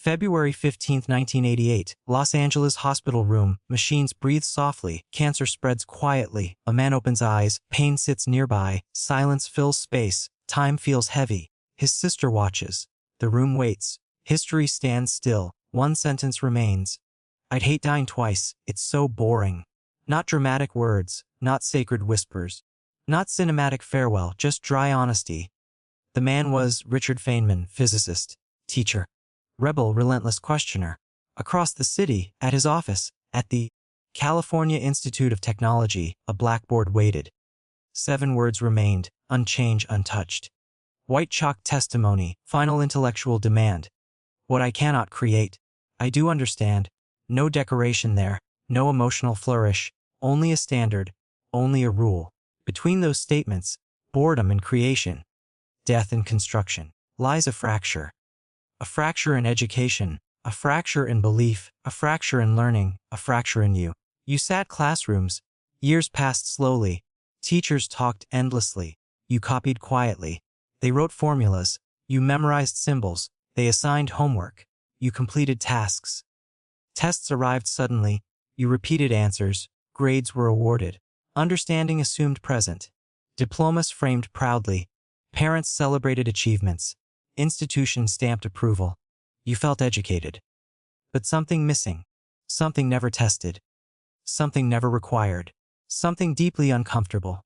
February 15, 1988, Los Angeles hospital room, machines breathe softly, cancer spreads quietly, a man opens eyes, pain sits nearby, silence fills space, time feels heavy. His sister watches. The room waits. History stands still. One sentence remains. I'd hate dying twice, it's so boring. Not dramatic words, not sacred whispers. Not cinematic farewell, just dry honesty. The man was Richard Feynman, physicist, teacher, rebel, relentless questioner. Across the city, at his office, at the California Institute of Technology, a blackboard waited. 7 words remained, unchanged, untouched. White chalk testimony, final intellectual demand. What I cannot create. I do understand. No decoration there, no emotional flourish, only a standard, only a rule. Between those statements, boredom and creation, death and construction, lies a fracture. A fracture in education, a fracture in belief, a fracture in learning, a fracture in you. You sat classrooms. Years passed slowly. Teachers talked endlessly. You copied quietly. They wrote formulas. You memorized symbols. They assigned homework. You completed tasks. Tests arrived suddenly. You repeated answers. Grades were awarded. Understanding assumed present. Diplomas framed proudly. Parents celebrated achievements. Institutions stamped approval. You felt educated. But something missing. Something never tested. Something never required. Something deeply uncomfortable.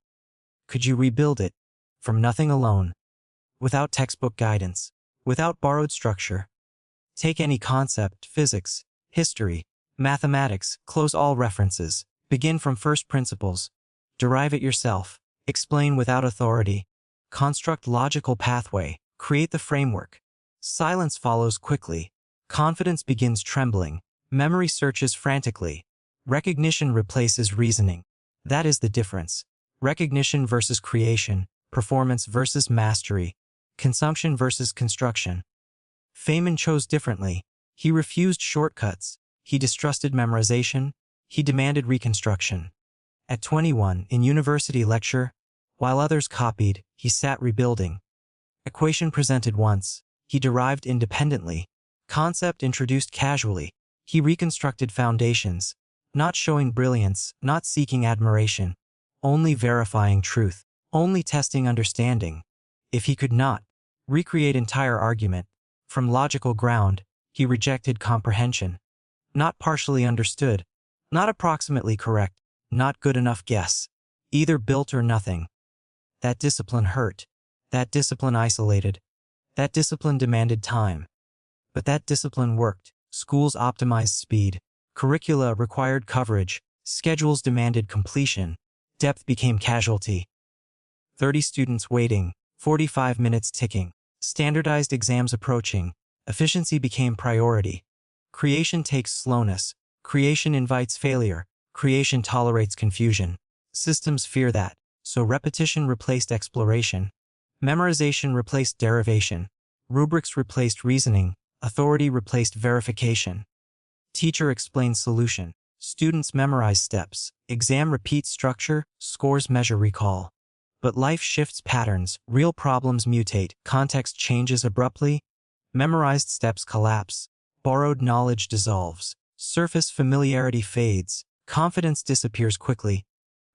Could you rebuild it? From nothing alone. Without textbook guidance. Without borrowed structure. Take any concept, physics, history, mathematics, close all references. Begin from first principles. Derive it yourself. Explain without authority. Construct logical pathway. Create the framework. Silence follows quickly. Confidence begins trembling. Memory searches frantically. Recognition replaces reasoning. That is the difference. Recognition versus creation. Performance versus mastery. Consumption versus construction. Feynman chose differently. He refused shortcuts. He distrusted memorization. He demanded reconstruction. At 21, in university lecture, while others copied, he sat rebuilding. Equation presented once, he derived independently. Concept introduced casually, he reconstructed foundations, not showing brilliance, not seeking admiration, only verifying truth, only testing understanding. If he could not recreate entire argument from logical ground, he rejected comprehension. Not partially understood, not approximately correct, not good enough guess. Either built or nothing. That discipline hurt. That discipline isolated. That discipline demanded time. But that discipline worked. Schools optimized speed. Curricula required coverage. Schedules demanded completion. Depth became casualty. 30 students waiting. 45 minutes ticking. Standardized exams approaching. Efficiency became priority. Creation takes slowness. Creation invites failure. Creation tolerates confusion. Systems fear that. So repetition replaced exploration. Memorization replaced derivation. Rubrics replaced reasoning. Authority replaced verification. Teacher explains solution. Students memorize steps. Exam repeats structure. Scores measure recall. But life shifts patterns. Real problems mutate. Context changes abruptly. Memorized steps collapse. Borrowed knowledge dissolves. Surface familiarity fades. Confidence disappears quickly.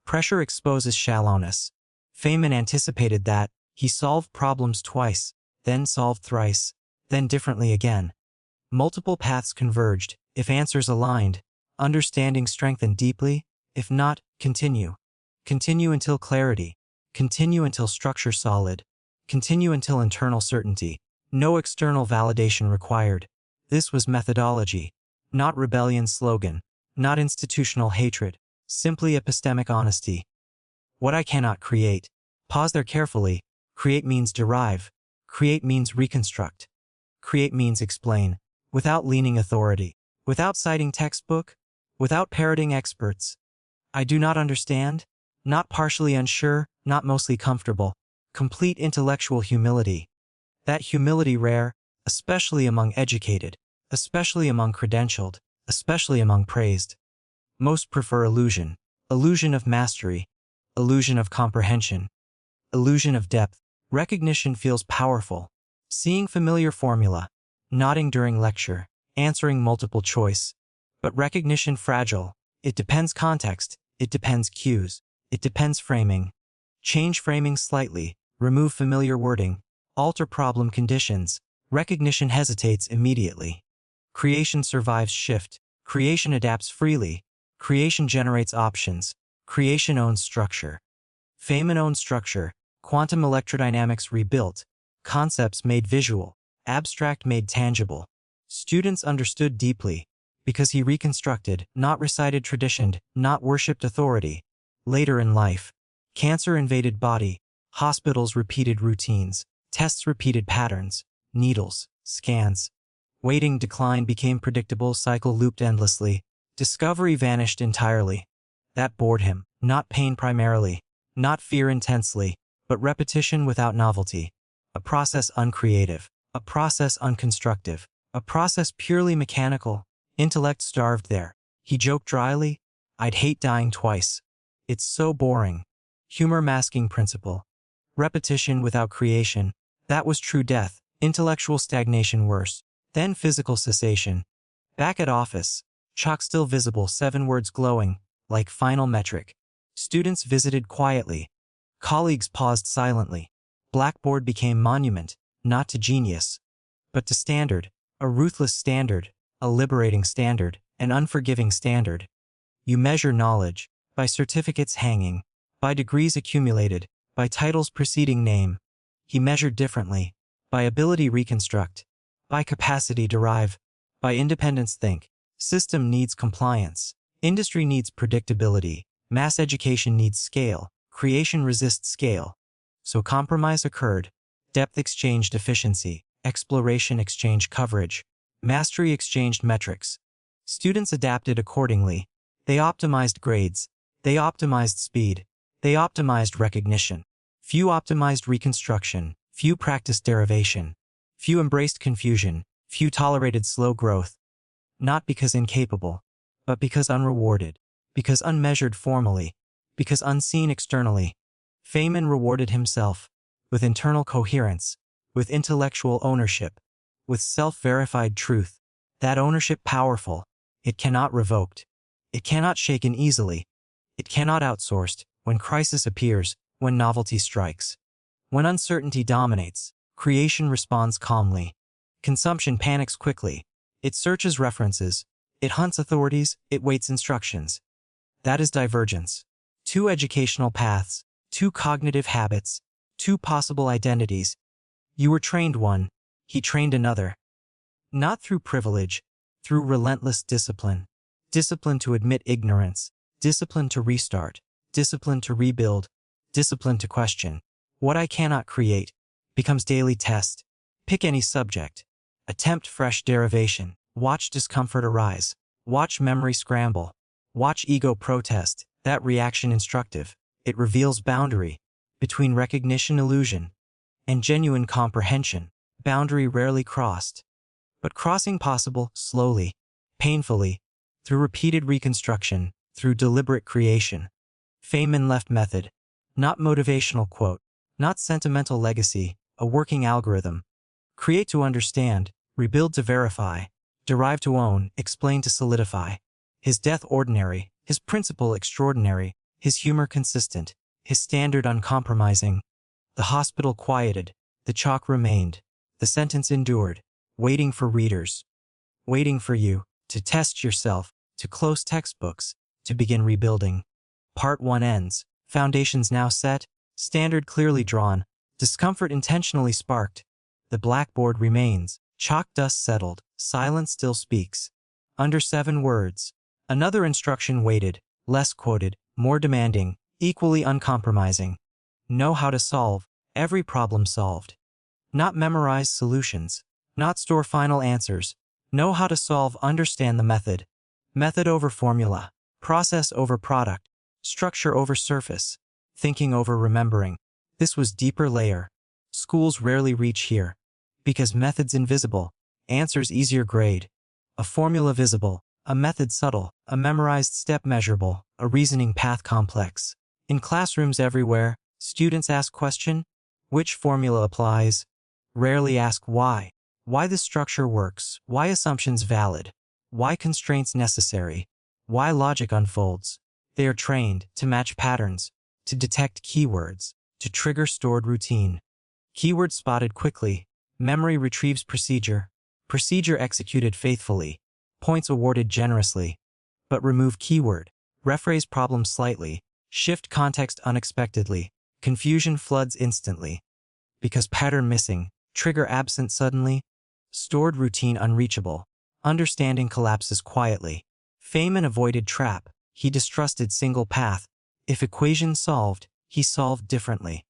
Pressure exposes shallowness. Feynman anticipated that. He solved problems twice, then solved thrice, then differently again. Multiple paths converged. If answers aligned, understanding strengthened deeply. If not, continue. Continue until clarity. Continue until structure solid. Continue until internal certainty. No external validation required. This was methodology, not rebellion slogan, not institutional hatred, simply epistemic honesty. What I cannot create. Pause there carefully. Create means derive. Create means reconstruct. Create means explain, without leaning authority, without citing textbook, without parroting experts. I do not understand, not partially unsure, not mostly comfortable. Complete intellectual humility. That humility rare, especially among educated, especially among credentialed, especially among praised. Most prefer illusion. Illusion of mastery. Illusion of comprehension. Illusion of depth. Recognition feels powerful. Seeing familiar formula. Nodding during lecture. answering multiple choice. But recognition fragile. It depends context, it depends cues, it depends framing. Change framing slightly, remove familiar wording, alter problem conditions. Recognition hesitates immediately. Creation survives shift. Creation adapts freely. Creation generates options. Creation owns structure. Feynman owns structure. Quantum electrodynamics rebuilt. Concepts made visual. Abstract made tangible. Students understood deeply. Because he reconstructed, not recited tradition, not worshipped authority. Later in life, cancer invaded body. Hospitals repeated routines. Tests repeated patterns. Needles, scans. Waiting decline became predictable, cycle looped endlessly. Discovery vanished entirely. That bored him, not pain primarily, not fear intensely, but repetition without novelty. A process uncreative, a process unconstructive, a process purely mechanical. Intellect starved there. He joked dryly, "I'd hate dying twice. It's so boring." Humor masking principle. Repetition without creation. That was true death. Intellectual stagnation worse. Then physical cessation. Back at office. Chalk still visible, 7 words glowing, like final metric. Students visited quietly. Colleagues paused silently. Blackboard became monument, not to genius, but to standard. A ruthless standard, a liberating standard, an unforgiving standard. You measure knowledge by certificates hanging, by degrees accumulated, by titles preceding name. He measured differently, by ability reconstruct, by capacity derive, by independence think. System needs compliance. Industry needs predictability. Mass education needs scale. Creation resists scale. So compromise occurred. Depth exchanged efficiency. Exploration exchanged coverage. Mastery exchanged metrics. Students adapted accordingly. They optimized grades. They optimized speed. They optimized recognition. Few optimized reconstruction. Few practiced derivation. Few embraced confusion. Few tolerated slow growth. Not because incapable, but because unrewarded, because unmeasured formally, because unseen externally. Feynman rewarded himself with internal coherence, with intellectual ownership, with self-verified truth. That ownership powerful. It cannot revoked. It cannot shaken easily. It cannot outsourced. When crisis appears, when novelty strikes, when uncertainty dominates, creation responds calmly. Consumption panics quickly. It searches references. It hunts authorities. It waits instructions. That is divergence. 2 educational paths, 2 cognitive habits, 2 possible identities. You were trained one. He trained another. Not through privilege, through relentless discipline. Discipline to admit ignorance. Discipline to restart. Discipline to rebuild. Discipline to question. What I cannot create becomes daily test. Pick any subject. Attempt fresh derivation. Watch discomfort arise. Watch memory scramble. Watch ego protest. That reaction instructive. It reveals boundary between recognition illusion and genuine comprehension. Boundary rarely crossed, but crossing possible slowly, painfully, through repeated reconstruction, through deliberate creation. Feynman left method, not motivational quote, not sentimental legacy, a working algorithm. Create to understand, rebuild to verify, derive to own, explain to solidify. His death ordinary, his principle extraordinary, his humor consistent, his standard uncompromising. The hospital quieted, the chalk remained, the sentence endured, waiting for readers, waiting for you, to test yourself, to close textbooks, to begin rebuilding. Part 1 ends, foundations now set, standard clearly drawn, discomfort intentionally sparked. The blackboard remains, chalk dust settled, silence still speaks. Under 7 words. Another instruction waited, less quoted, more demanding, equally uncompromising. Know how to solve, every problem solved. Not memorize solutions, not store final answers. Know how to solve, understand the method. Method over formula, process over product, structure over surface, thinking over remembering. This was deeper layer. Schools rarely reach here. Because method's invisible, answers easier grade. A formula visible, a method subtle, a memorized step measurable, a reasoning path complex. In classrooms everywhere, students ask question, which formula applies? Rarely ask why. Why the structure works, why assumptions valid, why constraints necessary, why logic unfolds. They are trained to match patterns, to detect keywords, to trigger stored routine. Keyword spotted quickly, memory retrieves procedure, procedure executed faithfully, points awarded generously. But remove keyword, rephrase problem slightly, shift context unexpectedly, confusion floods instantly. Because pattern missing, trigger absent suddenly, stored routine unreachable, understanding collapses quietly. Feynman avoided trap, he distrusted single path. If equation solved, he solved differently.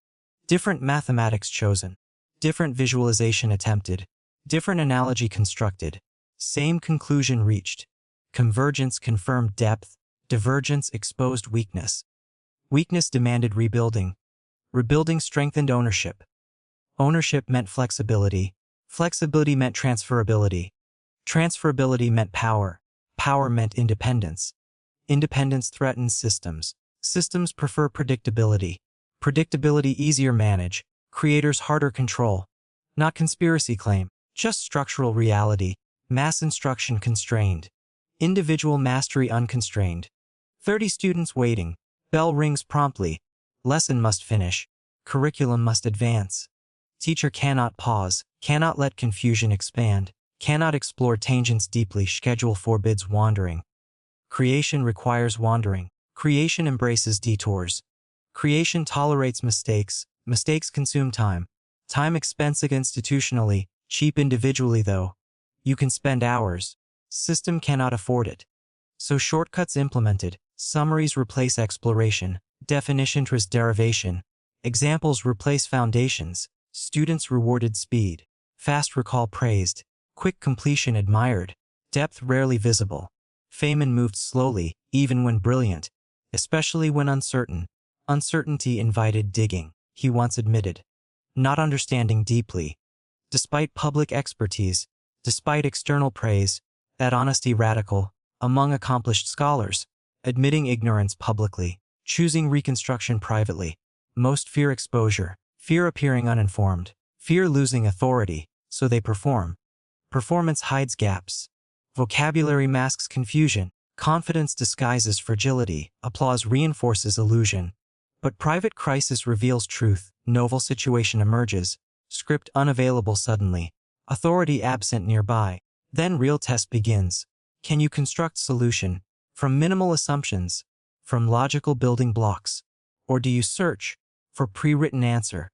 Different mathematics chosen, different visualization attempted, different analogy constructed, same conclusion reached. Convergence confirmed depth, divergence exposed weakness. Weakness demanded rebuilding. Rebuilding strengthened ownership. Ownership meant flexibility. Flexibility meant transferability. Transferability meant power. Power meant independence. Independence threatens systems. Systems prefer predictability. Predictability easier manage. Creators harder control. Not conspiracy claim, just structural reality. Mass instruction constrained. Individual mastery unconstrained. 30 students waiting. Bell rings promptly. Lesson must finish. Curriculum must advance. Teacher cannot pause, cannot let confusion expand, cannot explore tangents deeply. Schedule forbids wandering. Creation requires wandering. Creation embraces detours. Creation tolerates mistakes. Mistakes consume time. Time expensive institutionally, cheap individually though. You can spend hours. System cannot afford it. So shortcuts implemented. Summaries replace exploration. Definition interest derivation. Examples replace foundations. Students rewarded speed. Fast recall praised. Quick completion admired. Depth rarely visible. Feynman moved slowly, even when brilliant. Especially when uncertain. Uncertainty invited digging, he once admitted. Not understanding deeply. Despite public expertise, despite external praise, that honesty radical, among accomplished scholars, admitting ignorance publicly, choosing reconstruction privately. Most fear exposure, fear appearing uninformed, fear losing authority, so they perform. Performance hides gaps. Vocabulary masks confusion. Confidence disguises fragility. Applause reinforces illusion. But private crisis reveals truth. Novel situation emerges. Script unavailable suddenly. Authority absent nearby. Then real test begins. Can you construct solution? From minimal assumptions? From logical building blocks? Or do you search for pre-written answer?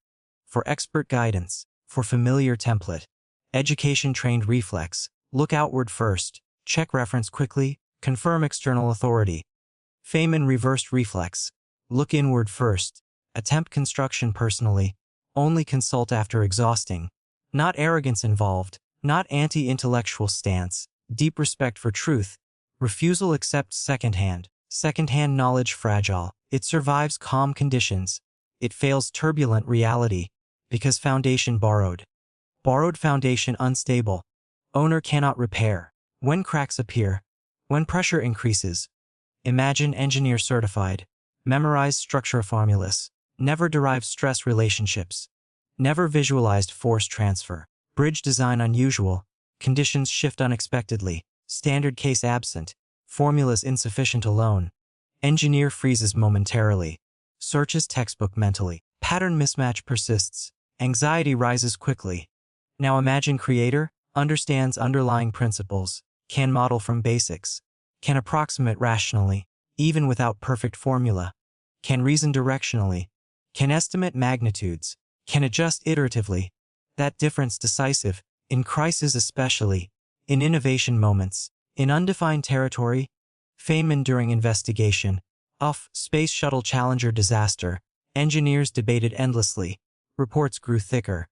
For expert guidance? For familiar template? Education trained reflex. Look outward first. Check reference quickly. Confirm external authority. Feynman reversed reflex. Look inward first. Attempt construction personally. Only consult after exhausting. Not arrogance involved. Not anti-intellectual stance. Deep respect for truth. Refusal accept secondhand. Secondhand knowledge fragile. It survives calm conditions. It fails turbulent reality. Because foundation borrowed. Borrowed foundation unstable. Owner cannot repair. When cracks appear. When pressure increases. Imagine engineer certified. Memorize structure formulas. Never derive stress relationships. Never visualized force transfer. Bridge design unusual. Conditions shift unexpectedly. Standard case absent. Formulas insufficient alone. Engineer freezes momentarily. Searches textbook mentally. Pattern mismatch persists. Anxiety rises quickly. Now imagine creator, understands underlying principles, can model from basics, can approximate rationally, even without perfect formula, can reason directionally, can estimate magnitudes, can adjust iteratively. That difference decisive, in crisis especially, in innovation moments, in undefined territory. Feynman during investigation. Space Shuttle Challenger disaster. Engineers debated endlessly. Reports grew thicker.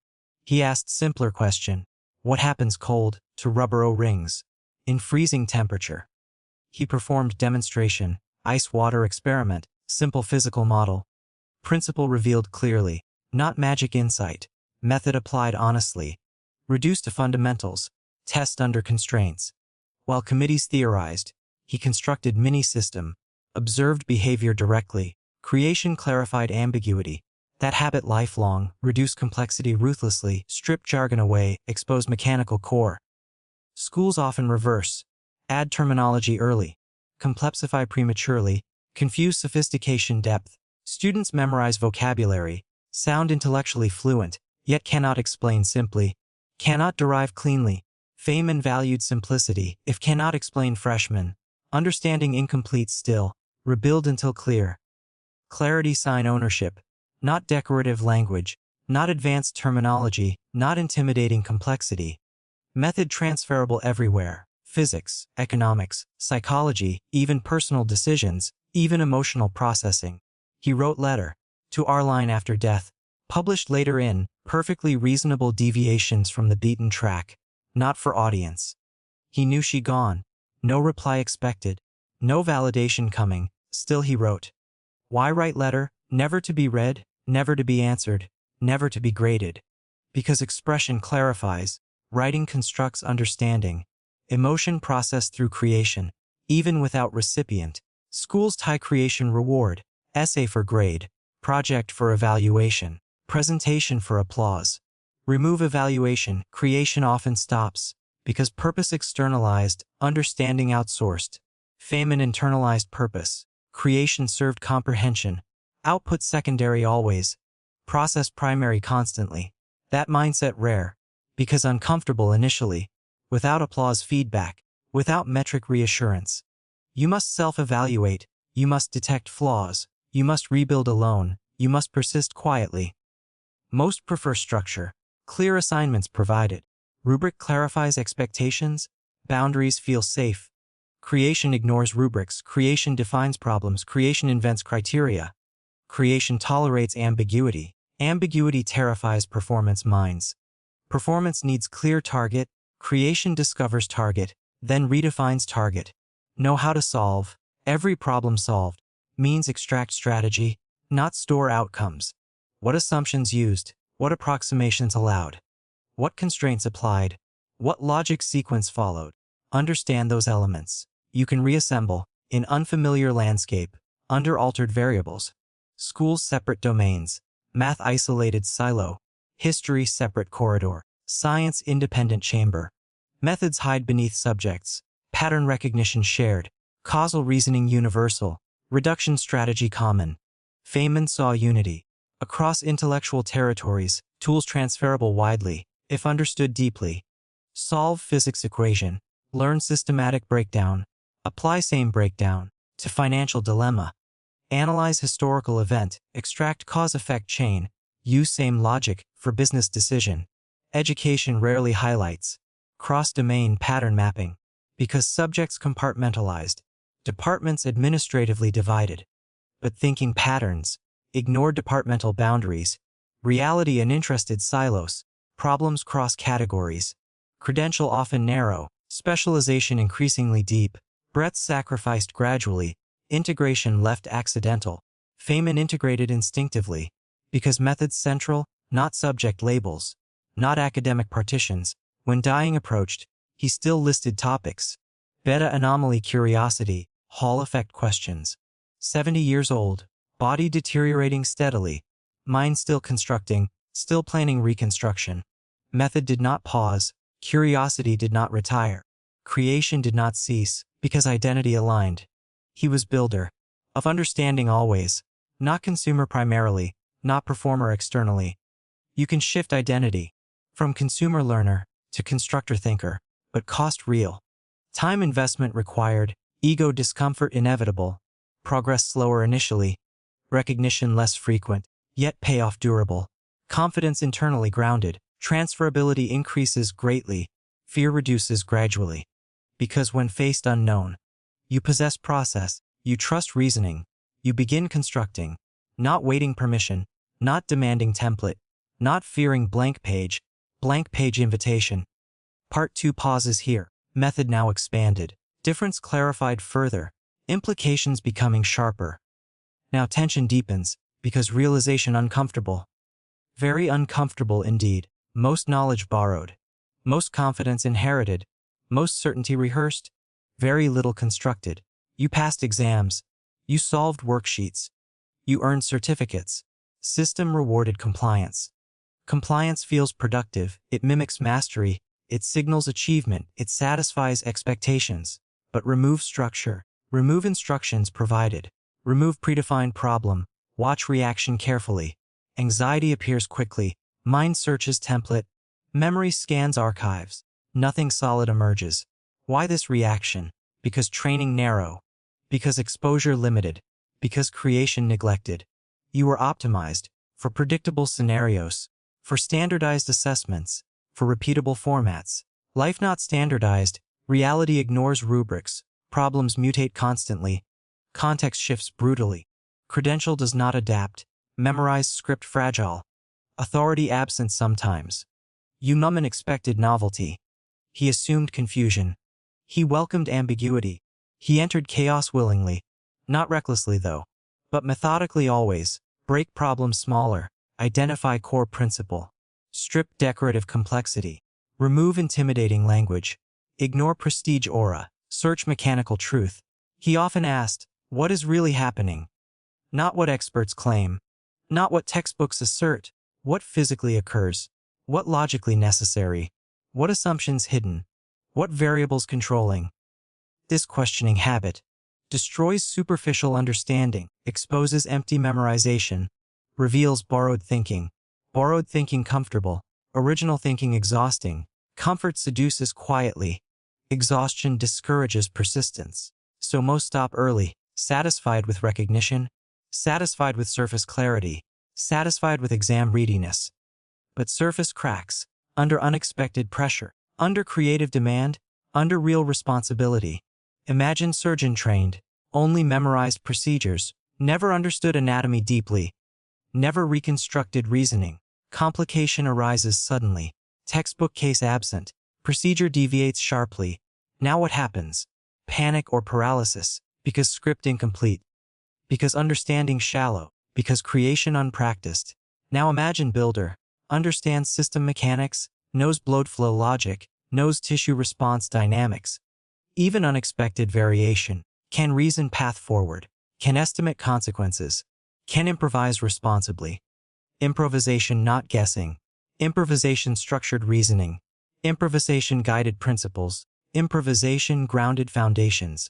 He asked simpler question. What happens cold to rubber O-rings? In freezing temperature. He performed demonstration, ice-water experiment, simple physical model. Principle revealed clearly, not magic insight. Method applied honestly. Reduced to fundamentals. Test under constraints. While committees theorized, he constructed mini-system, observed behavior directly. Creation clarified ambiguity. That habit lifelong, reduce complexity ruthlessly, strip jargon away, expose mechanical core. Schools often reverse. Add terminology early. Complexify prematurely. Confuse sophistication depth. Students memorize vocabulary, sound intellectually fluent, yet cannot explain simply, cannot derive cleanly. Feynman valued simplicity, if cannot explain freshmen. Understanding incomplete still, rebuild until clear. Clarity sign ownership, not decorative language, not advanced terminology, not intimidating complexity. Method transferable everywhere, physics, economics, psychology, even personal decisions, even emotional processing. He wrote letter to Arline after death, published later in Perfectly Reasonable Deviations from the Beaten Track, not for audience. He knew she gone, no reply expected, no validation coming, still he wrote. Why write letter, never to be read, never to be answered, never to be graded? Because expression clarifies, writing constructs understanding, emotion processed through creation, even without recipient. Schools tie creation reward, essay for grade, project for evaluation, presentation for applause. Remove evaluation, creation often stops, because purpose externalized, understanding outsourced. Feynman internalized purpose, creation served comprehension, output secondary always, process primary constantly. That mindset rare, because uncomfortable initially, without applause feedback, without metric reassurance. You must self-evaluate, you must detect flaws, you must rebuild alone, you must persist quietly. Most prefer structure, clear assignments provided. Rubric clarifies expectations, boundaries feel safe. Creation ignores rubrics, creation defines problems, creation invents criteria. Creation tolerates ambiguity. Ambiguity terrifies performance minds. Performance needs clear target, creation discovers target, then redefines target. Know how to solve, every problem solved, means extract strategy, not store outcomes. What assumptions used, what approximations allowed, what constraints applied, what logic sequence followed. Understand those elements. You can reassemble, in unfamiliar landscape, under altered variables. Schools separate domains, math isolated silo, history separate corridor, science independent chamber. Methods hide beneath subjects, pattern recognition shared, causal reasoning universal, reduction strategy common. Feynman saw unity. Across intellectual territories, tools transferable widely, if understood deeply. Solve physics equation, learn systematic breakdown, apply same breakdown to financial dilemma. Analyze historical event, extract cause-effect chain, use same logic for business decision. Education rarely highlights cross-domain pattern mapping, because subjects compartmentalized, departments administratively divided. But thinking patterns, ignore departmental boundaries, reality and interested silos, problems cross categories. Credential often narrow, specialization increasingly deep, breadth sacrificed gradually, integration left accidental. Feynman integrated instinctively, because methods central, not subject labels, not academic partitions. When dying approached, he still listed topics. Beta anomaly curiosity, Hall effect questions. 70 years old, body deteriorating steadily, mind still constructing, still planning reconstruction. Method did not pause, curiosity did not retire. Creation did not cease, because identity aligned. He was builder, of understanding always, not consumer primarily, not performer externally. You can shift identity, from consumer learner to constructor thinker, but cost real. Time investment required, ego discomfort inevitable, progress slower initially, recognition less frequent, yet payoff durable, confidence internally grounded, transferability increases greatly, fear reduces gradually. Because when faced unknown, you possess process, you trust reasoning, you begin constructing, not waiting permission, not demanding template, not fearing blank page invitation. Part 2 pauses here, method now expanded, difference clarified further, implications becoming sharper. Now tension deepens, because realization uncomfortable. Very uncomfortable indeed, most knowledge borrowed, most confidence inherited, most certainty rehearsed, very little constructed. You passed exams, you solved worksheets, you earned certificates, System rewarded compliance. Compliance feels productive, it mimics mastery, it signals achievement, it satisfies expectations. But remove structure. Remove instructions provided. Remove predefined problem. Watch reaction carefully. Anxiety appears quickly. Mind searches template. Memory scans archives. Nothing solid emerges. Why this reaction? Because training narrow. Because exposure limited. Because creation neglected. You were optimized for predictable scenarios, for standardized assessments, for repeatable formats. Life not standardized, reality ignores rubrics, problems mutate constantly, context shifts brutally, credential does not adapt, memorized script fragile, authority absent sometimes. You numb an expected novelty. He assumed confusion. He welcomed ambiguity. He entered chaos willingly, not recklessly though, but methodically always. Break problems smaller, identify core principle, strip decorative complexity, remove intimidating language, ignore prestige aura, search mechanical truth. He often asked, what is really happening? Not what experts claim, not what textbooks assert, what physically occurs, what logically necessary, what assumptions hidden, what variables controlling. This questioning habit destroys superficial understanding, exposes empty memorization, reveals borrowed thinking comfortable, original thinking exhausting, comfort seduces quietly, exhaustion discourages persistence. So most stop early, satisfied with recognition, satisfied with surface clarity, satisfied with exam readiness. But surface cracks, under unexpected pressure, under creative demand, under real responsibility. Imagine surgeon trained, only memorized procedures, never understood anatomy deeply, never reconstructed reasoning. Complication arises suddenly, textbook case absent, procedure deviates sharply. Now what happens? Panic or paralysis, because script incomplete, because understanding shallow, because creation unpracticed. Now imagine builder, understands system mechanics, knows blood flow logic, knows tissue response dynamics, even unexpected variation, can reason path forward, can estimate consequences, can improvise responsibly. Improvisation not guessing, improvisation structured reasoning, improvisation guided principles, improvisation grounded foundations.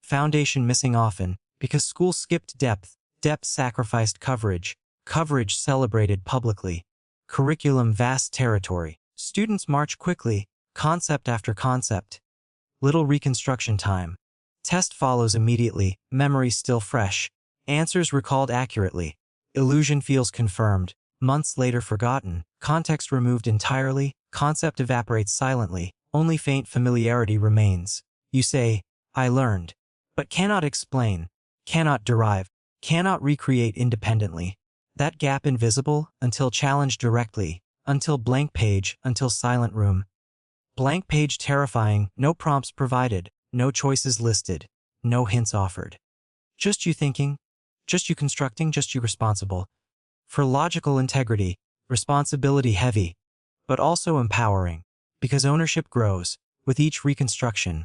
Foundation missing often, because school skipped depth, depth sacrificed coverage, coverage celebrated publicly. Curriculum vast territory, students march quickly, concept after concept. Little reconstruction time. Test follows immediately, memory still fresh, answers recalled accurately. Illusion feels confirmed, months later forgotten, context removed entirely, concept evaporates silently, only faint familiarity remains. You say, I learned, but cannot explain, cannot derive, cannot recreate independently. That gap invisible, until challenged directly, until blank page, until silent room. Blank page terrifying, no prompts provided, no choices listed, no hints offered. Just you thinking, just you constructing, just you responsible. For logical integrity, responsibility heavy, but also empowering, because ownership grows with each reconstruction.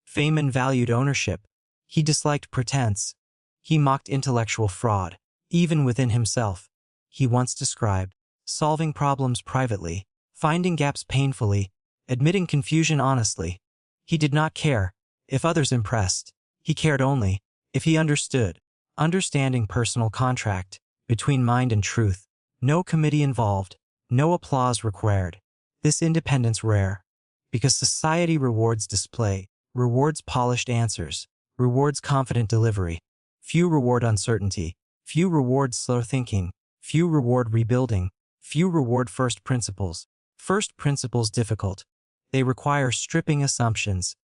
Feynman valued ownership. He disliked pretense. He mocked intellectual fraud, even within himself. He once described solving problems privately, finding gaps painfully, admitting confusion honestly. He did not care if others impressed. He cared only if he understood. Understanding personal contract between mind and truth. No committee involved, no applause required. This independence rare, because society rewards display, rewards polished answers, rewards confident delivery. Few reward uncertainty, few reward slow thinking, few reward rebuilding, few reward first principles. First principles difficult. They require stripping assumptions.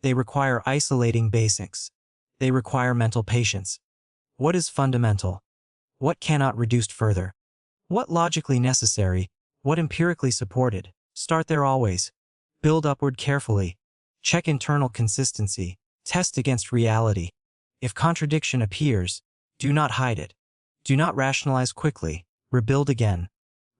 They require isolating basics. They require mental patience. What is fundamental? What cannot reduced further? What logically necessary? What empirically supported? Start there always. Build upward carefully. Check internal consistency. Test against reality. If contradiction appears, do not hide it. Do not rationalize quickly. Rebuild again.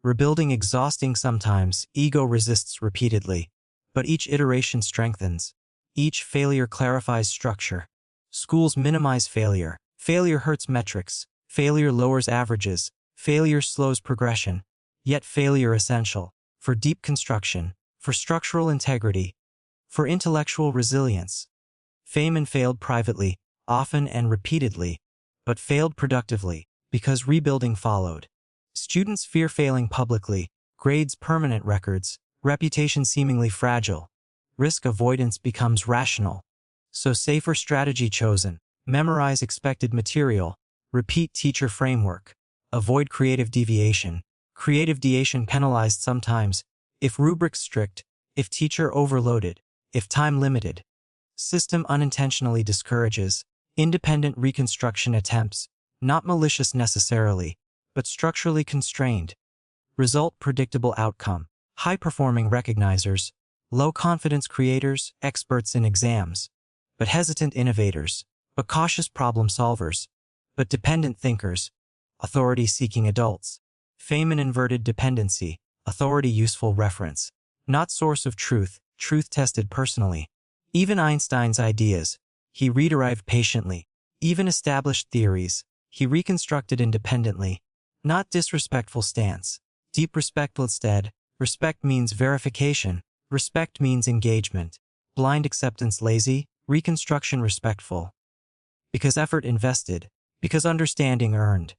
Rebuilding exhausting sometimes, ego resists repeatedly. But each iteration strengthens. Each failure clarifies structure. Schools minimize failure. Failure hurts metrics. Failure lowers averages. Failure slows progression, yet failure essential for deep construction, for structural integrity, for intellectual resilience. Feynman failed privately, often and repeatedly, but failed productively, because rebuilding followed. Students fear failing publicly, grades permanent records, reputation seemingly fragile. Risk avoidance becomes rational. So safer strategy chosen: memorize expected material, repeat teacher framework, avoid creative deviation. Creative deviation penalized sometimes, if rubrics strict, if teacher overloaded, if time limited. System unintentionally discourages independent reconstruction attempts, not malicious necessarily, but structurally constrained. Result: predictable outcome. High-performing recognizers, low-confidence creators, experts in exams, but hesitant innovators, but cautious problem solvers, but dependent thinkers, authority-seeking adults. Feynman inverted dependency, authority useful reference, not source of truth, truth tested personally. Even Einstein's ideas, he re-derived patiently. Even established theories, he reconstructed independently. Not disrespectful stance. Deep respect instead. Respect means verification. Respect means engagement. Blind acceptance lazy, reconstruction respectful. Because effort invested. Because understanding earned.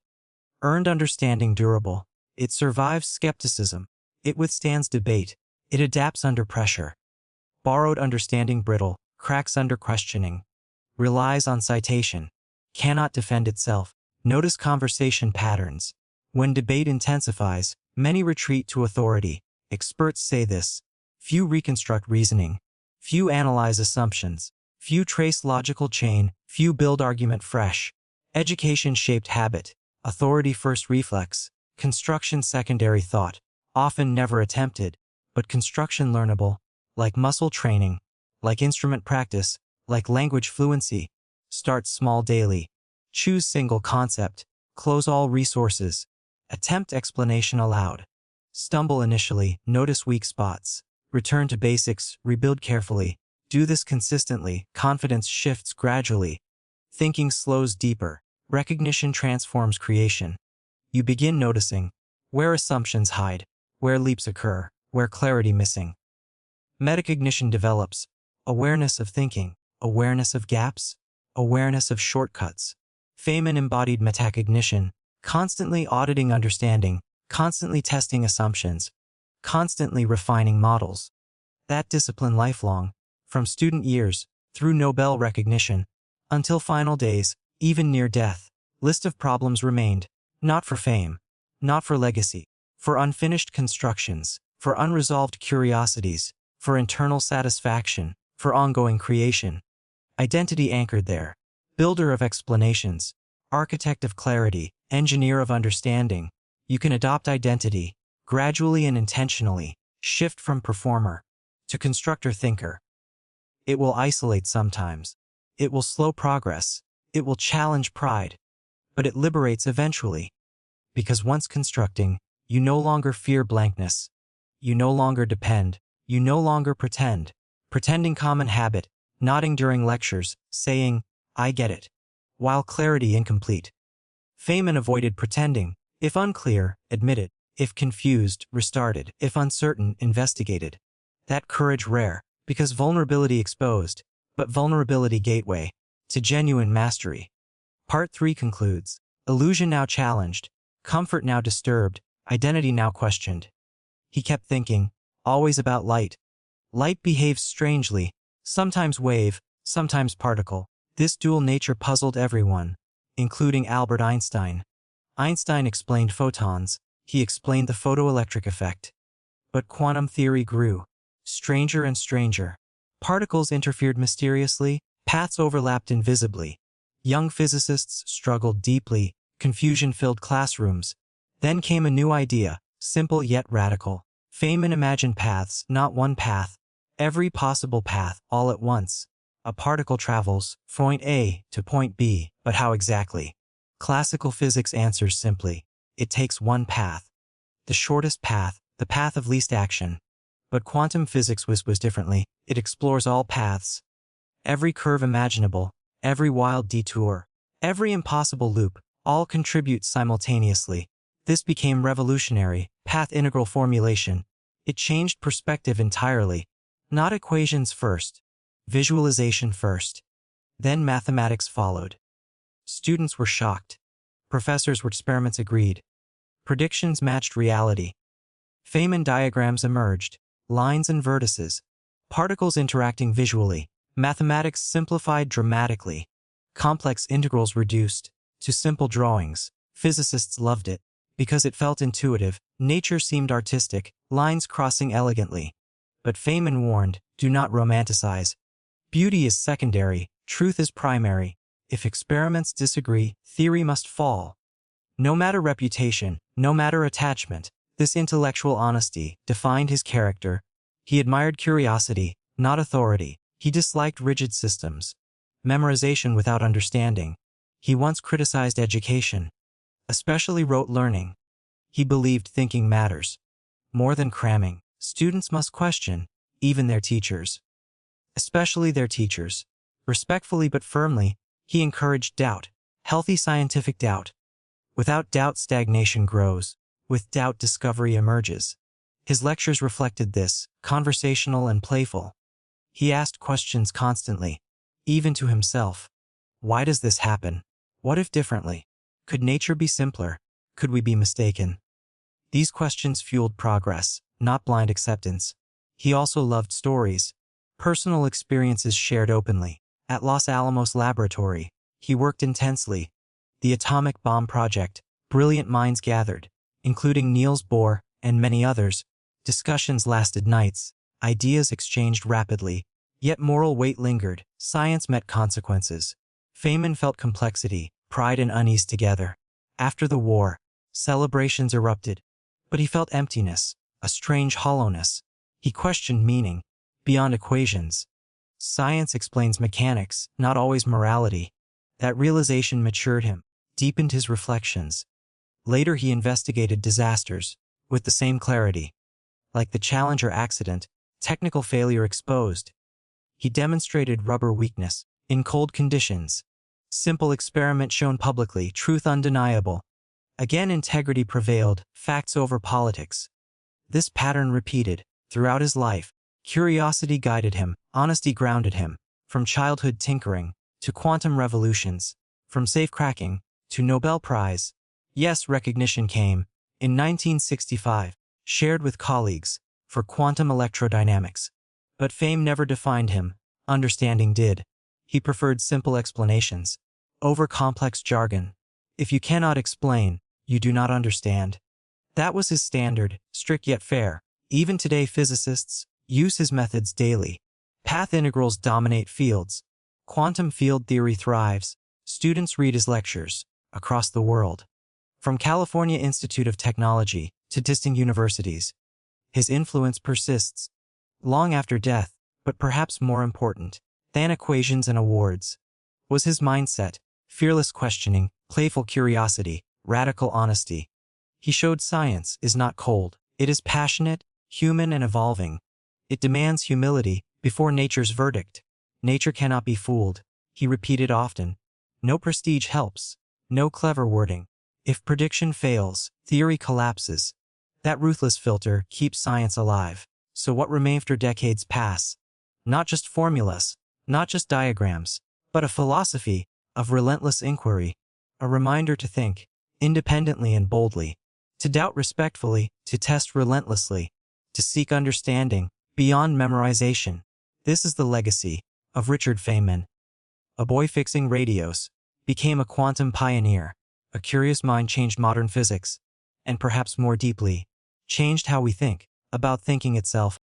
Earned understanding durable. It survives skepticism. It withstands debate. It adapts under pressure. Borrowed understanding brittle, cracks under questioning. Relies on citation. Cannot defend itself. Notice conversation patterns. When debate intensifies, many retreat to authority. Experts say this. Few reconstruct reasoning. Few analyze assumptions. Few trace logical chain. Few build argument fresh. Education shaped habit. Authority first reflex. Construction secondary thought. Often never attempted, but construction learnable. Like muscle training. Like instrument practice. Like language fluency. Start small daily. Choose single concept. Close all resources. Attempt explanation aloud. Stumble initially, notice weak spots. Return to basics, rebuild carefully. Do this consistently, confidence shifts gradually. Thinking slows deeper. Recognition transforms creation. You begin noticing where assumptions hide, where leaps occur, where clarity missing. Metacognition develops. Awareness of thinking, awareness of gaps, awareness of shortcuts. Feynman embodied metacognition, constantly auditing understanding, constantly testing assumptions, constantly refining models. That discipline lifelong, from student years, through Nobel recognition, until final days, even near death. List of problems remained, not for fame, not for legacy, for unfinished constructions, for unresolved curiosities, for internal satisfaction, for ongoing creation. Identity anchored there. Builder of explanations, architect of clarity, engineer of understanding. You can adopt identity, gradually and intentionally, shift from performer to constructor-thinker. It will isolate sometimes. It will slow progress. It will challenge pride. But it liberates eventually. Because once constructing, you no longer fear blankness. You no longer depend. You no longer pretend. Pretending common habit, nodding during lectures, saying, I get it. While clarity incomplete. Feynman avoided pretending. If unclear, admitted. If confused, restarted. If uncertain, investigated. That courage rare, because vulnerability exposed, but vulnerability gateway to genuine mastery. Part 3 concludes. Illusion now challenged, comfort now disturbed, identity now questioned. He kept thinking, always about light. Light behaves strangely, sometimes wave, sometimes particle. This dual nature puzzled everyone, including Albert Einstein. Einstein explained photons. He explained the photoelectric effect. But quantum theory grew. Stranger and stranger. Particles interfered mysteriously, paths overlapped invisibly. Young physicists struggled deeply, confusion filled classrooms. Then came a new idea, simple yet radical. Feynman imagined paths, not one path. Every possible path, all at once. A particle travels, point A to point B, but how exactly? Classical physics answers simply. It takes one path. The shortest path, the path of least action. But quantum physics was differently. It explores all paths. Every curve imaginable, every wild detour, every impossible loop, all contribute simultaneously. This became revolutionary, path integral formulation. It changed perspective entirely. Not equations first, visualization first. Then mathematics followed. Students were shocked. Professors were experiments agreed. Predictions matched reality. Feynman diagrams emerged, lines and vertices, particles interacting visually. Mathematics simplified dramatically. Complex integrals reduced to simple drawings. Physicists loved it because it felt intuitive. Nature seemed artistic, lines crossing elegantly. But Feynman warned, do not romanticize. Beauty is secondary, truth is primary. If experiments disagree, theory must fall. No matter reputation, no matter attachment, this intellectual honesty defined his character. He admired curiosity, not authority. He disliked rigid systems, memorization without understanding. He once criticized education, especially rote learning. He believed thinking matters more than cramming. Students must question, even their teachers. Especially their teachers. Respectfully but firmly, he encouraged doubt, healthy scientific doubt. Without doubt, stagnation grows. With doubt, discovery emerges. His lectures reflected this, conversational and playful. He asked questions constantly, even to himself. Why does this happen? What if differently? Could nature be simpler? Could we be mistaken? These questions fueled progress, not blind acceptance. He also loved stories, personal experiences shared openly. At Los Alamos Laboratory, he worked intensely. The atomic bomb project, brilliant minds gathered, including Niels Bohr and many others. Discussions lasted nights, ideas exchanged rapidly, yet moral weight lingered. Science met consequences. Feynman felt complexity, pride and unease together. After the war, celebrations erupted, but he felt emptiness, a strange hollowness. He questioned meaning, beyond equations. Science explains mechanics, not always morality. That realization matured him, deepened his reflections. Later he investigated disasters, with the same clarity. Like the Challenger accident, technical failure exposed. He demonstrated rubber weakness, in cold conditions. Simple experiment shown publicly, truth undeniable. Again integrity prevailed, facts over politics. This pattern repeated, throughout his life. Curiosity guided him, honesty grounded him. From childhood tinkering, to quantum revolutions. From safecracking, to Nobel Prize. Yes, recognition came, in 1965, shared with colleagues, for quantum electrodynamics. But fame never defined him, understanding did. He preferred simple explanations, over complex jargon. If you cannot explain, you do not understand. That was his standard, strict yet fair. Even today physicists use his methods daily. Path integrals dominate fields. Quantum field theory thrives. Students read his lectures, across the world. From California Institute of Technology to distant universities. His influence persists, long after death, but perhaps more important than equations and awards was his mindset, fearless questioning, playful curiosity, radical honesty. He showed science is not cold, it is passionate, human and evolving. It demands humility before nature's verdict. Nature cannot be fooled, he repeated often. No prestige helps, no clever wording. If prediction fails, theory collapses. That ruthless filter keeps science alive. So what remained after decades pass? Not just formulas, not just diagrams, but a philosophy of relentless inquiry. A reminder to think independently and boldly, to doubt respectfully, to test relentlessly, to seek understanding beyond memorization. This is the legacy of Richard Feynman. A boy fixing radios became a quantum pioneer. A curious mind changed modern physics, and perhaps more deeply, changed how we think about thinking itself.